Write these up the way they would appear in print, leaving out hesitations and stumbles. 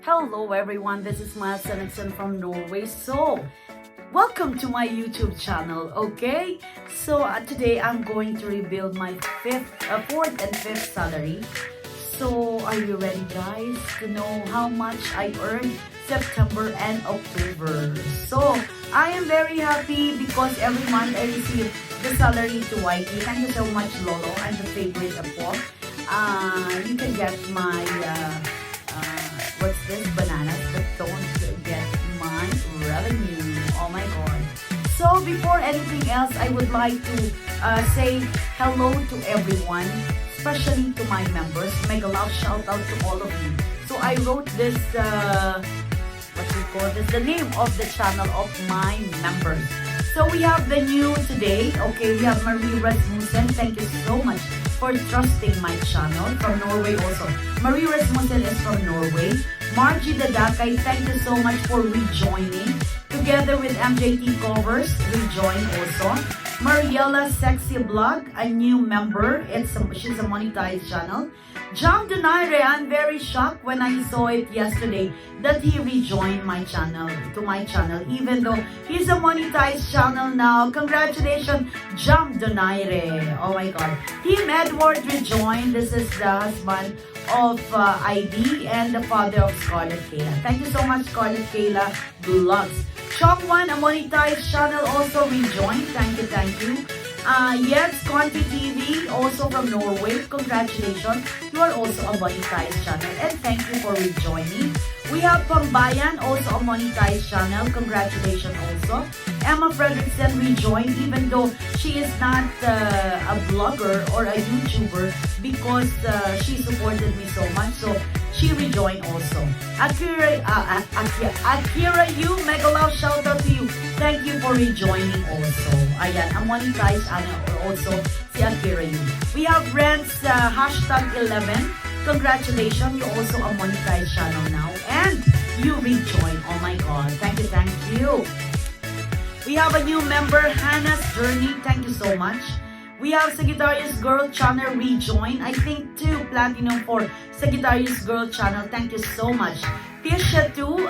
Hello everyone, this is Miles Henriksen from Norway. So, welcome to my YouTube channel, okay? So, today I'm going to rebuild my fourth and fifth salary. So, are you ready guys to know how much I earned September and October? So, I am very happy because every month I receive the salary to YT. Thank you so much Lolo, I'm the favorite of all. You can get my what's this, bananas, but don't get my revenue. Oh my god. So before anything else, I would like to say hello to everyone, especially to my members. Mega love shout out to all of you. So I wrote this what we call this, the name of the channel of my members. So we have the new today. Okay, we have Marie Rasmussen. Thank you so much for trusting my channel, from Norway also. Marie Rasmussen is from Norway. Margie Dadakay, thank you so much for rejoining. Together with MJT Covers, rejoin also. Mariella Sexy Blog, a new member. She's a monetized channel. Jam Donaire, I'm very shocked when I saw it yesterday that he rejoined my channel, even though he's a monetized channel now. Congratulations, Jam Donaire. Oh my god. Team Edward rejoined. This is the husband of ID and the father of Scarlett Kayla. Thank you so much, Scarlett Kayla Vlogs. Chongwan, a monetized channel, also rejoined. Thank you. Yes, Conti TV, also from Norway. Congratulations. You are also a monetized channel and thank you for rejoining. We have Pambayan, also a monetized channel. Congratulations also. Emma Fredrickson rejoined even though she is not a blogger or a YouTuber because she supported me so much. So she rejoined also. Akira Yu, mega love shout out to you. Thank you for rejoining also. Ayan, a monetized channel also si Akira Yu. We have Rents hashtag 11. Congratulations, you're also a monetized channel now and you rejoined. Oh my god, thank you. We have a new member, Hannah's Journey. Thank you so much. We have Sagittarius Girl channel rejoin. I think 2 platinum for Sagittarius Girl channel. Thank you so much. Tisha 2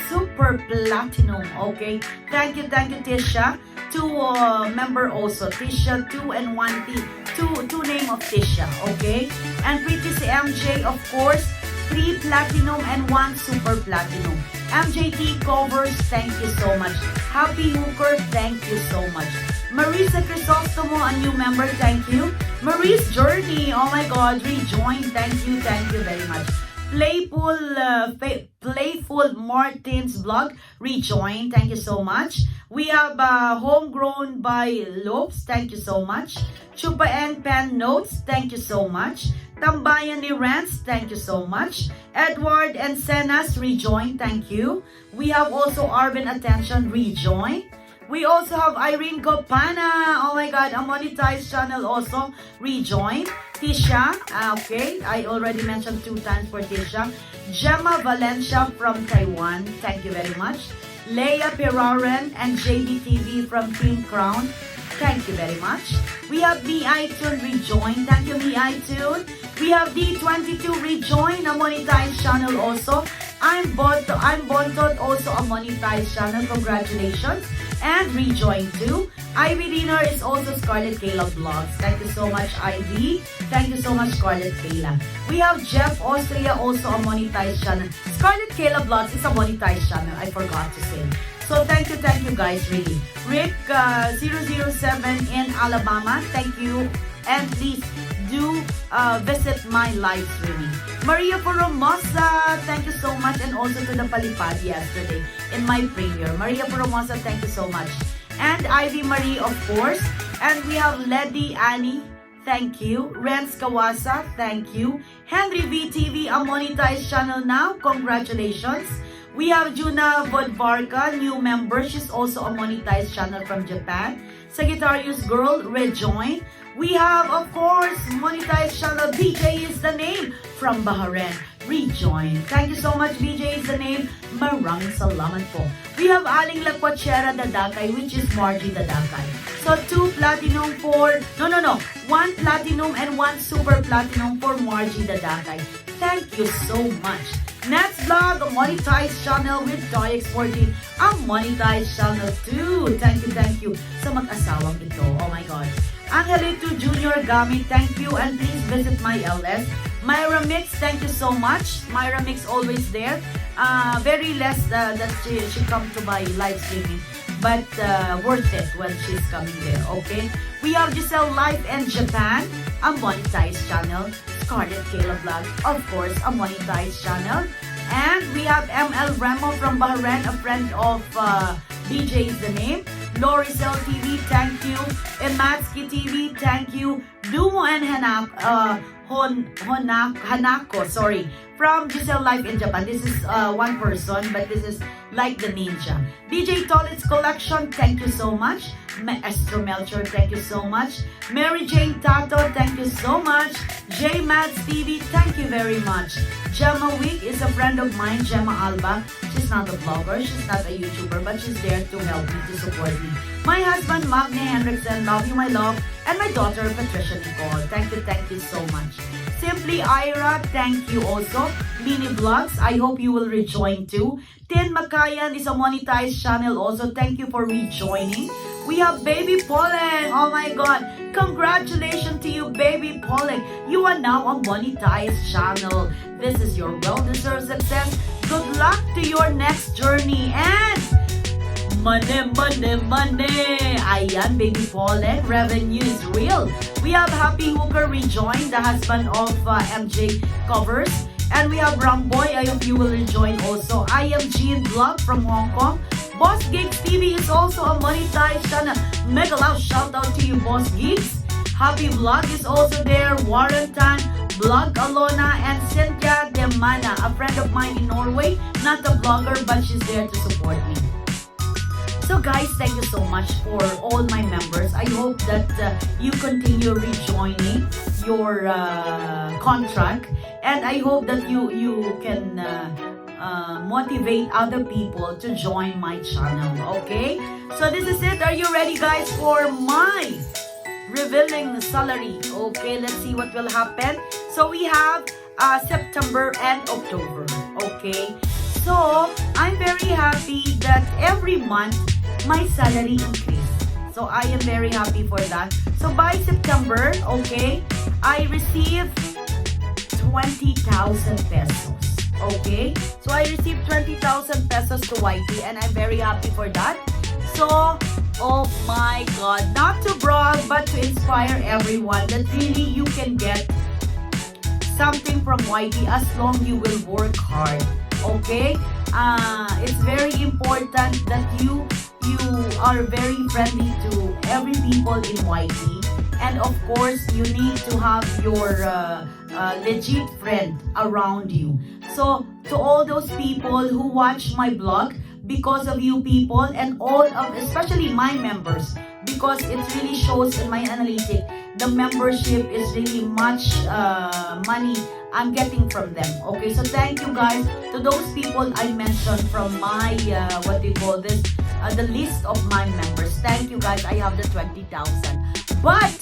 super platinum. Okay. Thank you Tisha. 2 member also. Tisha 2 and 1T. Two name of Tisha. Okay. And Pretty si MJ of course. 3 platinum and 1 super platinum. MJT Covers, thank you so much. Happy Hooker, thank you so much. Marisa Crisostomo, a new member, thank you. Marie's Journey, oh my god, rejoin, thank you very much. Playful Martin's blog, rejoin, thank you so much. We have Homegrown by Lopes, thank you so much. Chupa and Pen Notes, thank you so much. Tambayan ni Rants, thank you so much. Edward and Senas, rejoin, thank you. We have also Arvin Attention, rejoin. We also have Irene Gopana, oh my god, a monetized channel also, rejoin. Tisha, okay, I already mentioned 2 times for Tisha. Gemma Valencia from Taiwan, thank you very much. Leia Piraren and JBTV from Team Crown, thank you very much. We have Me iTunes rejoin. Thank you, Me iTunes. We have D22 rejoin, a monetized channel also. I'm Bontot, also a monetized channel. Congratulations. And rejoin too. Ivy Dinner is also Scarlett Kayla Vlogs. Thank you so much, Ivy. Thank you so much, Scarlett Kayla. We have Jeff Austria, also a monetized channel. Scarlett Kayla Vlogs is a monetized channel. I forgot to say. So thank you guys, really. Rick 007 in Alabama, thank you. And please do visit my live streaming. Maria Poromosa, thank you so much. And also to the Palipad yesterday in my premiere. Maria Poromosa, thank you so much. And Ivy Marie, of course. And we have Lady Annie, thank you. Renz Kawasa, thank you. Henry VTV, a monetized channel now. Congratulations. We have Juna Vodvarka, new member. She's also a monetized channel from Japan. Sagittarius Girl, rejoin. We have, of course, monetized channel. BJ is the name from Bahrain. Rejoin. Thank you so much, BJ is the name. Maraming salamat po. We have Aling Lacuachera Dadakay, which is Margie Dadakay. So 2 platinum for, no, 1 platinum and 1 super platinum for Margie Dadakay. Thank you so much. Next vlog, a monetized channel with Toy X14. Ang monetized channel too. Thank you sa mag-asawang ito. Oh my God. Angelito Junior Gamit, thank you. And please visit my LS. Myra Mix, thank you so much. Myra Mix always there. Very less that she come to my live streaming. But worth it when she's coming there, okay? We have Giselle Life in Japan, a monetized channel. Scarlett Kayla Vlog, of course, a monetized channel. And we have ML Remo from Bahrain, a friend of DJ is the name. Loricel TV, thank you. Ematski TV, thank you. Dumo and Hanako, sorry, from Giselle Life in Japan. This is one person, but this is like the ninja. DJ Tolitz Collection, thank you so much. Maestro Melcher, thank you so much. Mary Jane Tato, thank you so much. J Mads TV, thank you very much. Gemma Week is a friend of mine, Gemma Alba. She's not a vlogger, she's not a YouTuber, but she's there to help me, to support me. My husband, Magne Henriksen, love you, my love. And my daughter, Patricia Nicole. Thank you so much. Simply Ira, thank you also. Mini Vlogs, I hope you will rejoin too. Tin Makayan is a monetized channel also. Thank you for rejoining. We have Baby Pollen. Oh my God. Congratulations to you, Baby Pollen. You are now a monetized channel. This is your well-deserved success. Good luck to your next journey. And money. Ayan, Baby Pollen. Revenue is real. We have Happy Hooker rejoined, the husband of MJ Covers. And we have Ramboy. I hope you will rejoin also. I am Jean Vlog from Hong Kong. Boss Gigs TV is also a monetized channel. Mega loud shout out to you, Boss Gigs. Happy Vlog is also there. Warren Tan, Vlog Alona, and Cynthia Demana, a friend of mine in Norway. Not a vlogger, but she's there to support me. So guys, thank you so much for all my members. I hope that you continue rejoining your contract, and I hope that you can motivate other people to join my channel. Okay, so this is it. Are you ready, guys, for my revealing salary? Okay, let's see what will happen. So we have September and October. Okay, so I'm very happy that every month my salary increased. So I am very happy for that. So by September, okay, I received 20,000 pesos. Okay, so I received 20,000 pesos to YT, and I'm very happy for that. So, oh my God, not to brag, but to inspire everyone that really you can get something from YT as long you will work hard. Okay, it's very important that you are very friendly to every people in YT, and of course you need to have your legit friend around you. So to all those people who watch my blog, because of you people and all of, especially my members, because it really shows in my analytics, the membership is really much money I'm getting from them. Okay, so thank you guys to those people I mentioned from my what do you call this, the list of my members. Thank you guys. I have the 20,000, but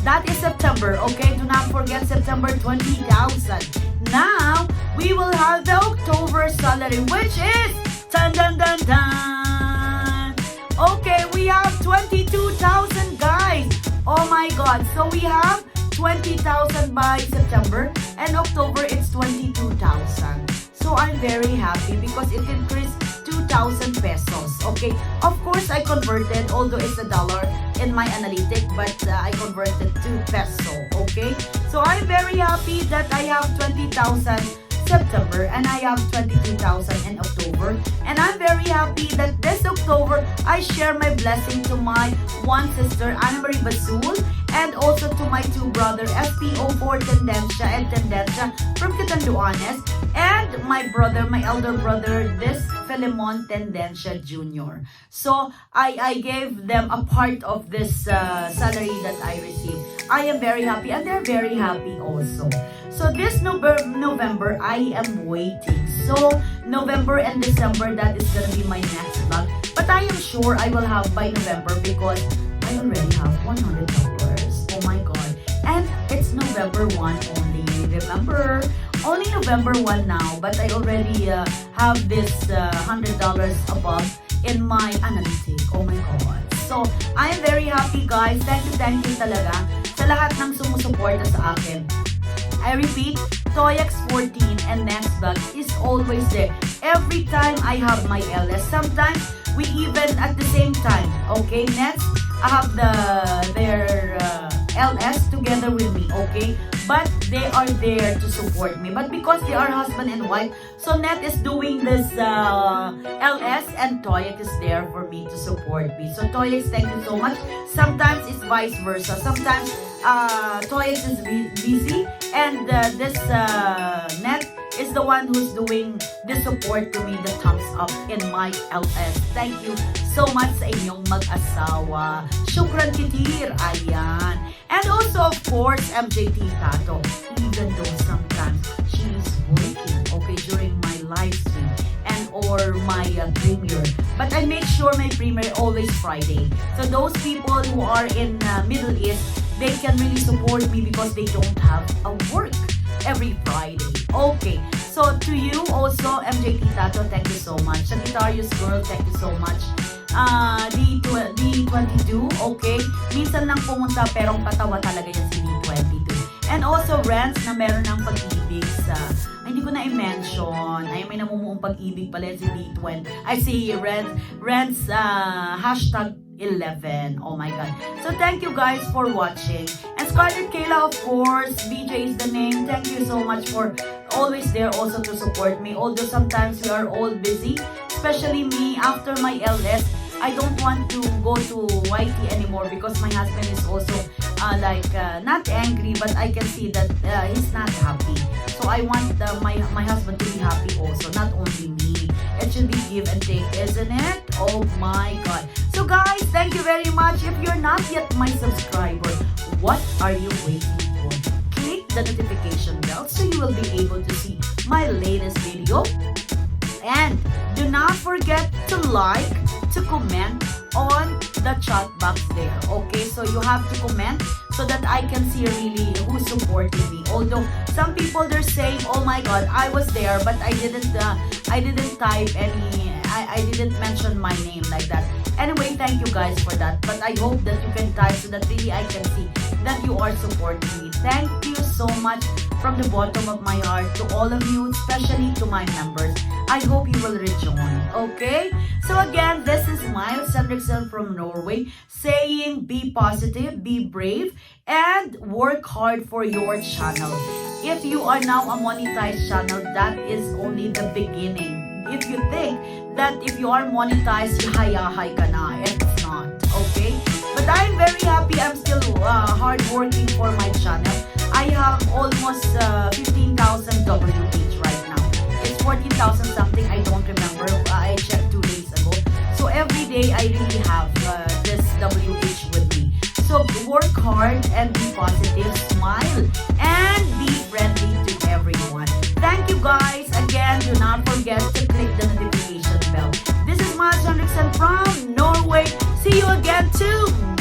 that is September. Okay, do not forget September, 20,000. Now we will have the October salary, which is dun dun dun dun. Okay, we have 22,000, guys. Oh my God. So we have 20,000 by September, and October it's 22,000. So I'm very happy because it increased 2,000 pesos. Okay, of course I converted, although it's a dollar in my analytic, but I converted to peso. Okay, so I'm very happy that I have 20,000 September and I have 22,000 in October, and I'm very happy that this October I share my blessing to my one sister Anna Marie Basul, and also to my two brothers SPO4 Tendencia and Tendencia from Catanduanes, and my brother, my elder brother, this Filemon Tendencia Jr. So I gave them a part of this salary that I received. I am very happy, and they're very happy also. So this November, I am waiting. So November and December, that is gonna be my next vlog. But I am sure I will have by November because I already have 100 followers. Oh my God. And it's November 1 only. Remember, Only November 1 now, but I already have this $100 above in my analytic. Oh my God. So, I'm very happy guys. Thank you talaga sa lahat ng sumusuporta sa akin. I repeat, Toyex14 and Nextblock is always there. Every time I have my LS, sometimes we even at the same time. Okay, next I have their LS together with me. Okay, but they are there to support me. But because they are husband and wife, so Net is doing this LS and Toyex is there for me to support me. So Toyex, thank you so much. Sometimes it's vice versa. Sometimes Toyex is busy and this Net is the one who's doing the support to me, the thumbs up in my LS. Thank you so much sa inyong mag-asawa. Shukran kitir. Ayan. And also, of course, MJT Tato. Even though sometimes she is working, okay, during my live stream and or my premiere. But I make sure my premiere always Friday. So those people who are in Middle East, they can really support me because they don't have a work every Friday. Okay, so to you also, MJT Tato, thank you so much. Sagittarius Girl, thank you so much. D22, okay. Minsan lang pumunta pero patawa talaga yan si D22. And also Renz na meron ng pag-ibig sa, hindi ko na i-mention. Ay, may namumuong pag-ibig pala si D20. I see Renz hashtag 11. Oh my God. So thank you guys for watching. And Scarlett Kayla, of course, BJ is the name. Thank you so much for always there also to support me. Although sometimes we are all busy, especially me after my LS. I don't want to go to YT anymore because my husband is also not angry, but I can see that he's not happy. So I want my husband to be happy also, not only me. It should be give and take, isn't it? Oh my God. So guys, thank you very much. If you're not yet my subscriber, what are you waiting for? Click the notification bell so you will be able to see my latest video. And do not forget to like, to comment on the chat box there. Okay, so you have to comment so that I can see really who's supporting me. Although some people they're saying, "Oh my God, I was there, but I didn't type any. I didn't mention my name like that." Anyway, thank you guys for that. But I hope that you can type so that really I can see that you are supporting me. Thank you so much from the bottom of my heart to all of you, especially to my members. I hope you will rejoin. Okay? So again, this is Miles Hendrickson from Norway saying be positive, be brave, and work hard for your channel. If you are now a monetized channel, that is only the beginning. If you think that if you are monetized, yahay ka na, it's not. Okay? But I'm very happy. I'm still hard working for my channel. I have almost 15,000 WH right now. It's 14,000 something. I don't remember. I checked 2 days ago. So every day I really have this WH with me. So work hard and be positive, smile, and be friendly to everyone. Thank you guys. Again, do not forget to click the notification bell. This is Miles Hendrickson from Norway. See you again tomorrow.